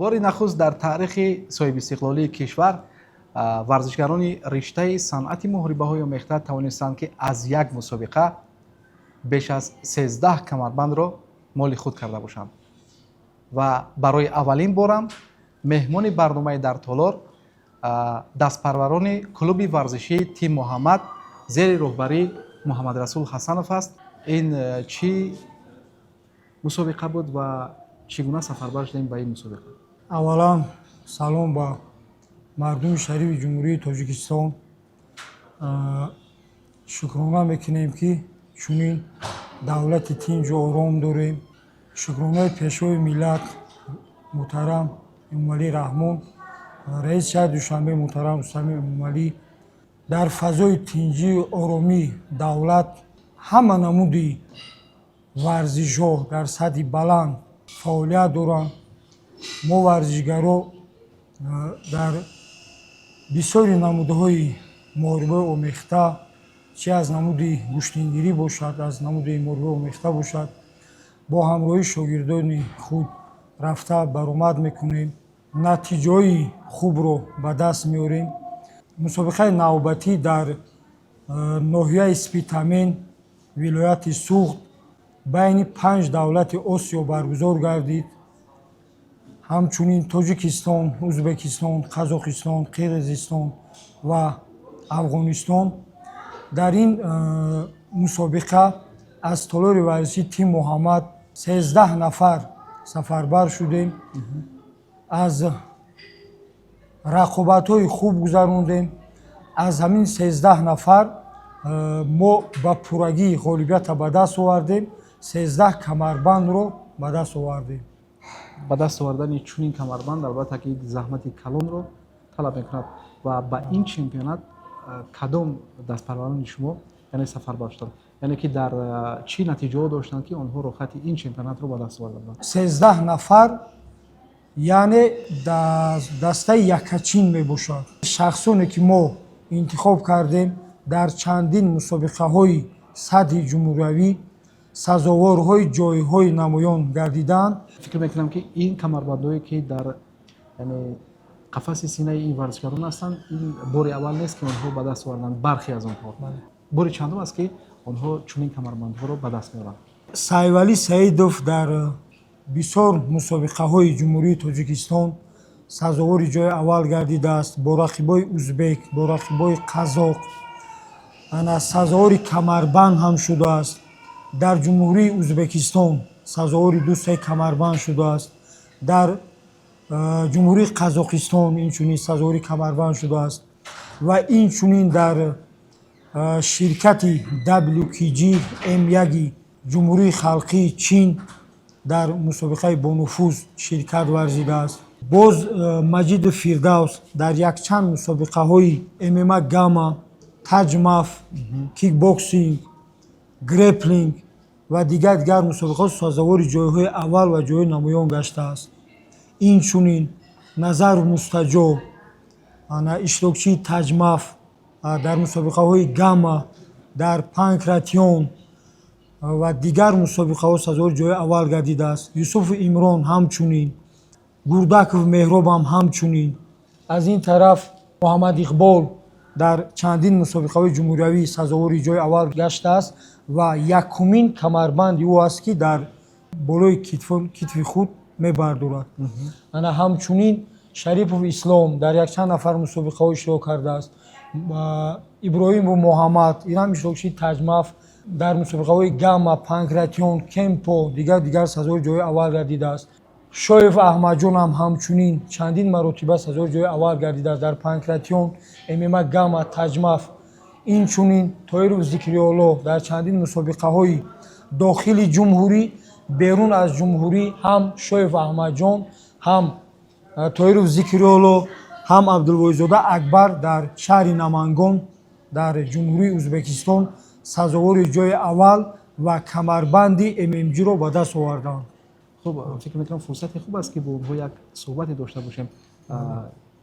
бори нахуст дар таърихи соҳибистиқлолии кишвар варзишгарони риштаи санъати муҳорибаҳои омехта тавонистанд ки аз як мусобиқа беш аз 13 камарбандро моли худ карда бошанд ва барои аввалин борам меҳмони барномаи дар толор дастпарварони клуби варзишии Тим Муҳаммад зери роҳбарии Муҳаммадрасул Ҳасанов аст. Ин чӣ мусобиқа буд ва чӣ гуна сафарбар шудем ба ин мусобиқа? Аввалан салом ба мардуми шариви ҷумҳурии Тоҷикистон. Шукрона мекунем ки чунин давлати тинҷу ором дорем. Шукронаи пешвои миллат муҳтарам Эмомалӣ Раҳмон, раиси шаҳри Душанбе муҳтарам Рустами Эмомалӣ дар фазои тинҷию оромии давлат ҳама намуди варзишҳо дар сатҳи баланд фаъолият доранд. Мо варзишгаро дар бисёри намудҳои муҳорибаи омехта, чӣ аз намуди гӯштингирӣ бошад, аз намуди муҳорибаи омехта бошад, бо ҳамроҳии шогирдони худ рафта баромад мекунем, натиҷаҳои хубро ба даст меорем. Мусобиқаи навбатӣ дар ноҳияи Спитамен, вилояти Суғд байни 5 давлати Осиё баргузор гардид. Ҳамчунин Тоҷикистон, Узбекистон, Қазоқистон, Қирғизистон ва Афғонистон. Дар ин мусобиқа аз толори варзиши Тим Муҳаммад 13 нафар сафарбар шудем. Аз рақобатҳои хуб гузарондем. Аз ҳамин 13 нафар мо ба пуррагии ғолибията ба даст овардем. 13 камарбандро ба даст овардем. Ба даст овардани чунин камарбанд албатта ки заҳмати калонро талаб мекунад ва ба ин чемпионат кадом дастпарварони шумо яъне сафарбар шуданд, яъне ки дар чӣ натиҷаҳо доштанд ки онҳо рохати ин чемпионатро ба даст оварданд? 13 нафар яъне дастаи якачин мебошад. Шахсоне ки мо интихоб кардем дар чандин мусобиқаҳои сатҳи ҷумҳуриявӣ сазоворҳои ҷойҳои намоён гардиданд. Фикр мекунам ки ин камарбандое ки дар қафаси синаи ин варзишгарон ҳастанд, ин бори аввал нест ки онҳо ба даст оварданд. Бархе аз онҳо бори чандум аст ки онҳо чунин камарбандҳоро ба даст меоранд? Сайвалӣ Саидов дар бисёр мусобиқаҳои ҷумҳурии Тоҷикистон сазовори ҷои аввал гардидааст. Бо рақибои узбек, бо рақибои қазоқ сазовори камарбанд ҳам шудааст. Дар ҷумҳурии Узбекистон сазовори 2-3 камарбанд шудааст. Дар ҷумҳурии Қазоқистон инчунин сазовори камарбанд шудааст ва инчунин дар ширкати WKG M1-и ҷумҳурии халқии Чин дар мусобиқаи бонуфуз ширкат варзидааст. Боз Маҷиду Фирдавс дар якчанд мусобиқаҳои MMA Гама, Таҷмаф, кикбоксинг, греплинг ва дигар мусобиқаҳо сазовори ҷойҳои аввал ва ҷойҳои намоён гаштааст. Инчунин Назару Мустаҷо, иштирокчии Таҷмаф дар мусобиқаҳои Гама, дар Панкратион ва дигар мусобиқаҳо сазовори ҷойҳои аввал гардидааст. Юсуфу Имрон ҳамчунин, Гурдаков Меҳроб ҳамчунин. Аз ин тараф Муҳаммад Иқбол дар чандин мусобиқаҳои ҷумҳуриявӣ сазовори ҷойи аввал гаштааст ва якумин камарбанди ӯ аст ки дар болои китфи худ мебардорад. Ана ҳамчунин Шарипов Ислом дар якчанд нафар мусобиқаҳо иштирок кардааст. Иброҳимов Муҳаммад ин ҳам иштирокчии Таҷмаф дар мусобиқаҳои Гама, Панкратион, Кемпо дигар сазовори ҷойи аввал гардидааст. Шоев Аҳмадҷон ҳамчунин чандин маротиба сазовори ҷойи аввал гардидааст дар Панкратион, MMA Гама, Таҷмаф. Инчунин Тоиров Зикриёлло дар чандин мусобиқаҳои дохили ҷумҳурӣ, берун аз ҷумҳурӣ ҳам Шоев Аҳмадҷон, ҳам Тоиров Зикриёлло, ҳам Абдулвоҳидзода Акбар дар шаҳри Намангон дар ҷумҳурии Узбекистон сазовори ҷойи аввал ва камарбанди MMG-ро ба даст оварданд. Хуб, фикр мекунам фурсати хуб аст ки бо онҳо як суҳбате дошта бошем.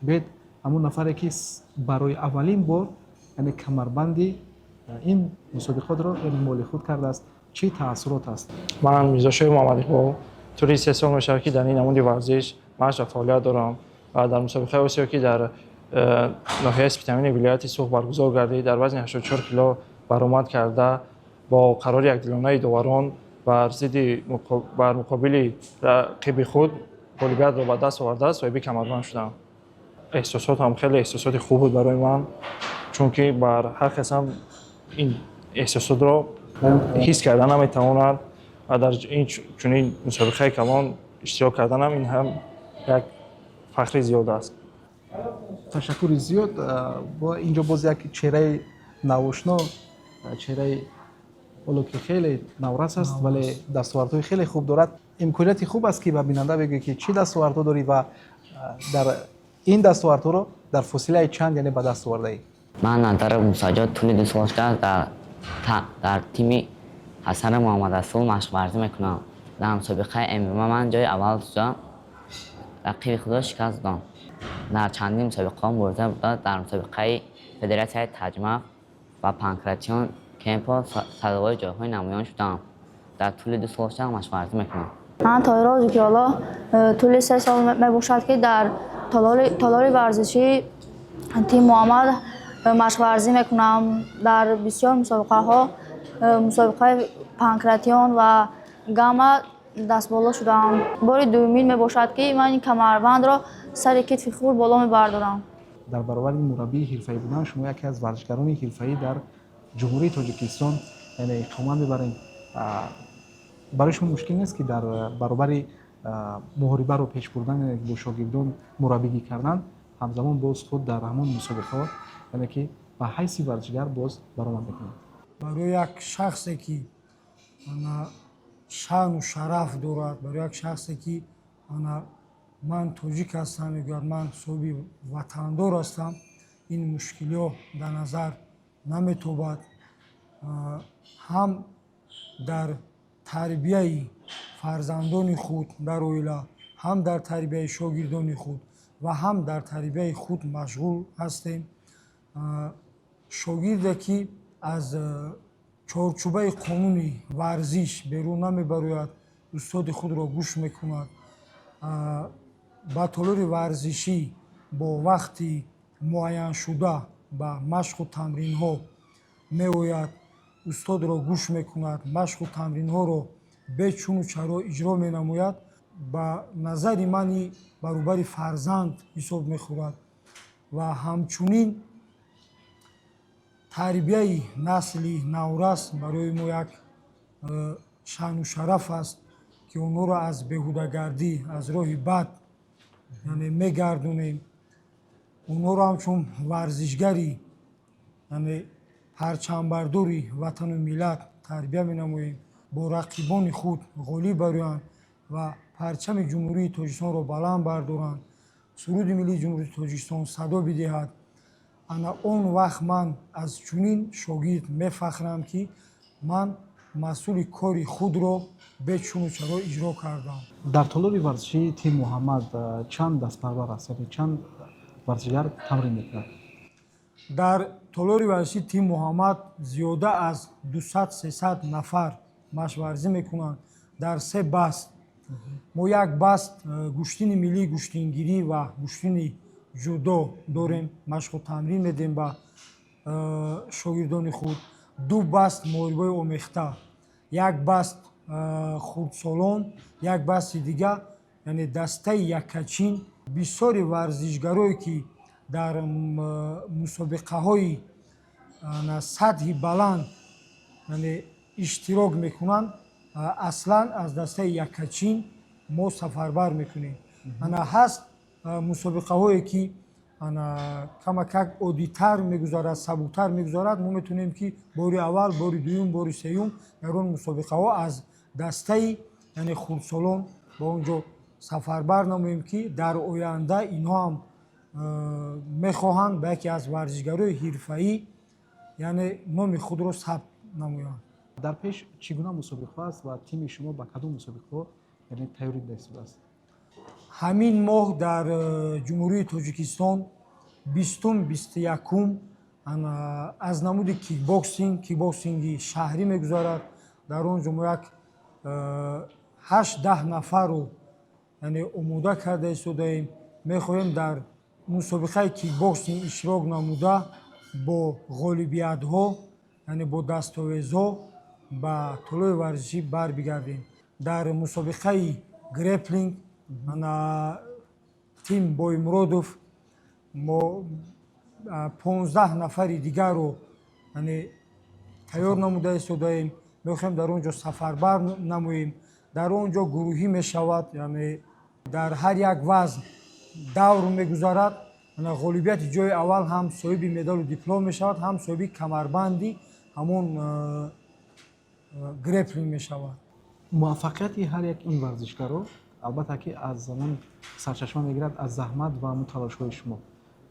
Бед ҳамун нафаре ки барои аввалин бор яъне камарбанди ин мусобиқотро моли худ кардааст, чӣ таассурот аст? Ман Мирзошои Муҳаммадиқбол тури 3 сол мешавад ки дар ин намуди варзиш машқ ва фаъолият дорам ва дар мусобиқаи осиё ки дар ноҳияи спитамини вилояти Суғ баргузор гардид дар вазни 84 кило баромад карда бо қарори якдилонаи доварон бар муқобили рақиби худ ғолибиятро ба даст оварда соҳиби камарбанд шудам. Эҳсосотам хеле эҳсосоти хуб буд барои ман, чунки бар ҳар касам ин эҳсосотро ҳис карда наметавонад ва дар ин чунин мусобиқаи калон иштирок карданам ин ҳам як фахри зиёд аст. Ташаккури зиёд. Инҷо боз як чеҳраи навошно, чеҳраи ҳоло ки хеле наврас аст, вале дастовардҳои хеле хуб дорад. Имконияти хуб аст ки ба бинанда бигӯӣ ки чӣ дастовардҳо дорӣ ва дар ин дастовардҳоро дар фосилаи чанд яъне ба даст овардаӣ? Ман Назаров Мусаҷод тӯли 2 сол шудааст дар тими Ҳасан Муҳаммадрасул машқварзӣ мекунам. Дар мусобиқаи ММА ман ҷои аввал шудам, рақиби худро шикаст додам. Дар чандин мусобиқаҳо мубориза бурда, дар мусобиқаи Федератсияи таҷмақ ва панкратион кемпо садовори ҷойҳои намоён шудам. Дар тӯли 2 сол шудам машқварзӣ мекунам. Ман то рӯзе ки ҳоло тӯли 3 сол мебошад ки дар толори варзишӣ тим Муҳаммад машқварзӣ мекунам. Дар бисёр мусобиқаҳо, мусобиқаи панкратион ва гамма дастболо шудам. Бори дуюмин мебошад ки ман ин камарбандро сари китфи худ боло мебардорам. Дар баробари мураббии ҳирфаӣ будан шумо яке аз варзишгарони ҳирфаӣ дар ҷумҳурии Тоҷикистон яъне иқомат мебаред. Барои шумо мушкил нест ки дар баробари муҳорибаро пеш бурдан бо шогирдон мураббигӣ кардан ҳамзамон боз худ дар ҳамон мусобиқаҳо яъне ки ба ҳайси варзишгар боз баромад мекунед? барои як шахсе ки шаъну шараф дорад, барои як шахсе ки ман тоҷик ҳастам, мегӯяд ман соҳиби ватандор ҳастам, ин мушкилиҳо дар назар наметобад. ҳам дар тарбияи фарзандони худ дар оила, ҳам дар тарбияи шогирдони худ ва ҳам дар тарбияи худ машғул ҳастем. Шогирде ки аз чорчӯбаи қонуни варзиш берун намебарояд, устоди худро гӯш мекунад, ба толори варзишӣ бо вақти муайяншуда ба машқу тамринҳо меояд, устодро гӯш мекунад, машқу тамринҳоро бечуну чаро иҷро менамояд, ба назари мани баробари фарзанд ҳисоб мехӯрад ва ҳамчунин тарбияи насли наврас барои мо як шаъну шараф аст ки онҳоро аз беҳудагардӣ, аз роҳи бад яъне мегардонем. Онҳоро ҳамчун варзишгари яъне парчамбардори ватану миллат тарбия менамоем, бо рақибони худ ғолиб бароянд ва парчами ҷумҳурии Тоҷикистонро баланд бардоранд, суруди миллии ҷумҳурии Тоҷикистон садо бидиҳад. Ана он вақт ман аз чунин шогирд мефахрам ки ман масъули кори худро бечуну чаро иҷро кардам. Дар толори варзишии тим Муҳаммад чанд дастпарвар аст, яъне чанд варзишгар тамрин мекунад? Дар толори варзишии тим Муҳаммад зиёда аз 200-300 нафар машқварзӣ мекунанд дар 3 баст. Мо як баст гӯштини миллии гӯштингирӣ ва гӯштини ҷудо дорем, машқу тамрин медиҳем ба шогирдони худ. 2 баст муҳорибаи омехта, як баст хурдсолон, як басти дигар яъне дастаи яккачин. Бисёри варзишгарое ки дар мусобиқаҳои сатҳи баланд яъне иштирок мекунанд, аслан аз дастаи яккачин мо сафарбар мекунем. Ана ҳаст мусобиқаҳое ки камакак оддитар мегузарад, сабуктар мегузарад, мо метавонем ки бори аввал, бори дуюм, бори сеюм дар он мусобиқаҳо аз дастаи яъне хурдсолон ба он ҷо сафарбар намоем ки дар оянда инҳо ҳам мехоҳанд ба яке аз варзишгарои ҳирфаӣ яъне номи худро сабт намоянд. дар пеш чӣ гуна мусобиқаҳо аст ва тими шумо ба кадом мусобиқаҳо яъне тайёрӣ дастурааст? ҳамин моҳ дар ҷумҳурии Тоҷикистон 20-21 аз намуди кикбоксинги шаҳрӣ мегузарад. Дар он ҷо мо як 8-10 нафарро яъне омода карда истодаем. Мехоҳем дар мусобиқаи кикбоксинг иштирок намуда бо ғолибиятҳо, яъне бо дастовезҳо ба толои варзишӣ барбигардем. Дар мусобиқаи греплинг тим Боимуродов мо 15 нафари дигарро тайёр намуда истодаем. Мехоҳем дар он ҷо сафарбар намоем. Дар он ҷо гурӯҳӣ мешавад, яъне дар ҳар як вазн давр мегузарад. ғолибияти ҷои аввал ҳам соҳиби медалу диплом мешавад, ҳам соҳиби камарбанди ҳамон греплинг мешавад. муваффақияти ҳар як ин варзишгаро албатта ки аз замон сарчашма мегирад аз заҳмат ва ҳамун талошҳои шумо.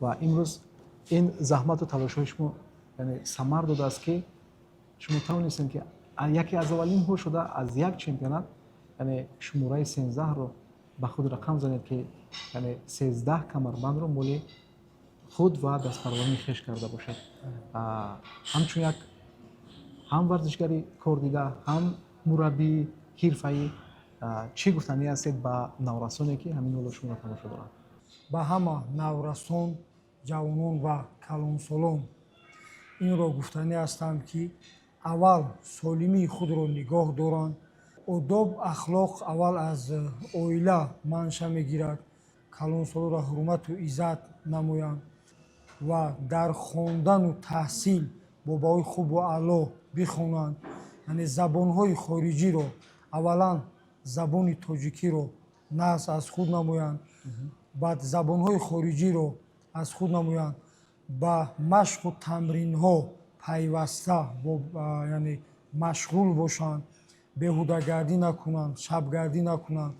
Ва имрӯз ин заҳмату талошҳои шумо яъне самар додааст ки шумо тавонистем ки яке аз аввалинҳо шуда аз як чемпионат яъне шумораи 13-ро ба худ рақам занед ки яъне 13 камарбандро моли худ ва дастпарварии хеш карда бошед. Ҳамчун як ҳам варзишгари кордида, ҳам мураббии ҳирфаӣ, чӣ гуфтанӣ ҳастед ба наврасоне ки ҳамин ҳоло шуморо тамошо доранд? Ба ҳама наврасон, ҷавонон ва калонсолон инро гуфтанӣ ҳастам ки аввал солимии худро нигоҳ доранд. одоб ахлоқ аввал аз оила манша мегирад. калонсолонро ҳурмату иззат намоянд ва дар хондану таҳсил бобаҳои хубу аъло бихонанд. яъне забонҳои хориҷиро аввалан забони тоҷикиро нағз аз худ намоянд, баъд забонҳои хориҷиро аз худ намоянд, ба машқу тамринҳо пайваста яъне машғул бошанд, беҳудагардӣ накунанд, шабгардӣ накунанд.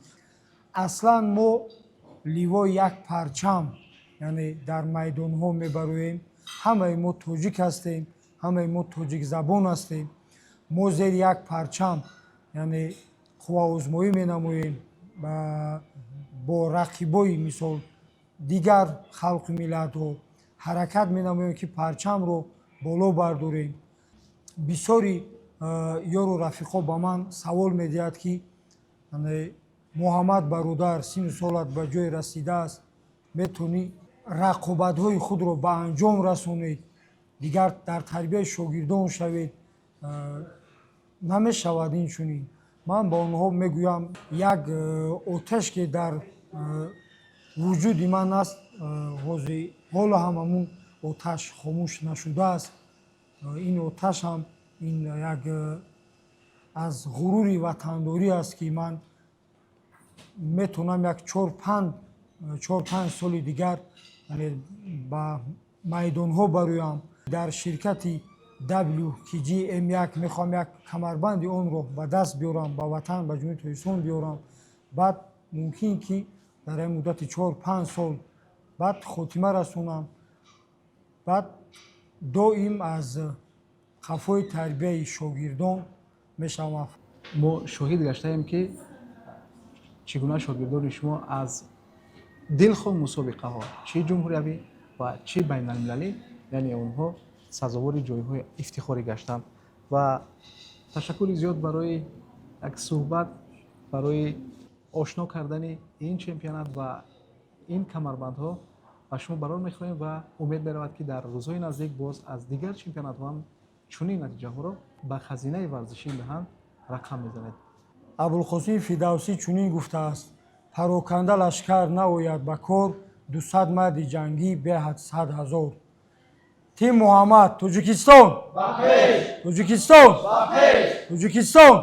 Аслан мо ливои як парчам яъне дар майдонҳо мебароем. ҳамаи мо тоҷик ҳастем, ҳамаи мо тоҷикзабон ҳастем. мо зери як парчам яъне қувваозмоӣ менамоем бо рақибои мисол дигар халқу миллатҳо ҳаракат менамоем ки парчамро боло бардорем. бисёри ёру рафиқо ба ман савол медиҳад ки муҳаммад бародар сину солат ба ҷое расидааст, метавонӣ рақобатҳои худро ба анҷом расонед, дигар дар тарбияи шогирдон шавед? Намешавад инчунин. ман ба онҳо мегӯям як оташ ки дар вуҷуди ман аст, ҳоло ҳам ҳамун оташ хомӯш нашудааст. ин оташам ин як аз ғурури ватандорӣ аст ки ман метавонам як 4-5 соли дигар ба майдонҳо бароям. дар ширкати WKGM1 мехоҳам як камарбанди онро ба даст биёрам, ба ватан, ба ҷумҳурии Тоҷикистон биёрам. баъд мумкин ки дар ин муддати 4-5 сол баъд хотима расонам. баъд доим аз қафои тарбияи шогирдон мешавам. мо шоҳид гаштаем ки чӣ гуна шогирдони шумо аз дилхо мусобиқаҳо чӣ ҷумҳуриявӣ ва чӣ байналмилалӣ яъне онҳо сазовори ҷойҳои ифтихорӣ гаштанд. ва ташаккури зиёд барои як суҳбат, барои ошно кардани ин чемпионат ва ин камарбандҳо ба шумо барор мехоҳем ва умед меравад ки дар рӯзҳои наздик боз аз дигар чемпионатҳо ҳам чунин натиҷаҳоро ба хазинаи варзишӣ миҳан рақам мезанед. абулқосим фидавсӣ чунин гуфтааст: пароканда лашкар наояд ба кор, 200 марди ҷангӣ беҳад 100 000. Тим Муҳаммад, Тоҷикистон! Тоҷикистон! Тоҷикистон!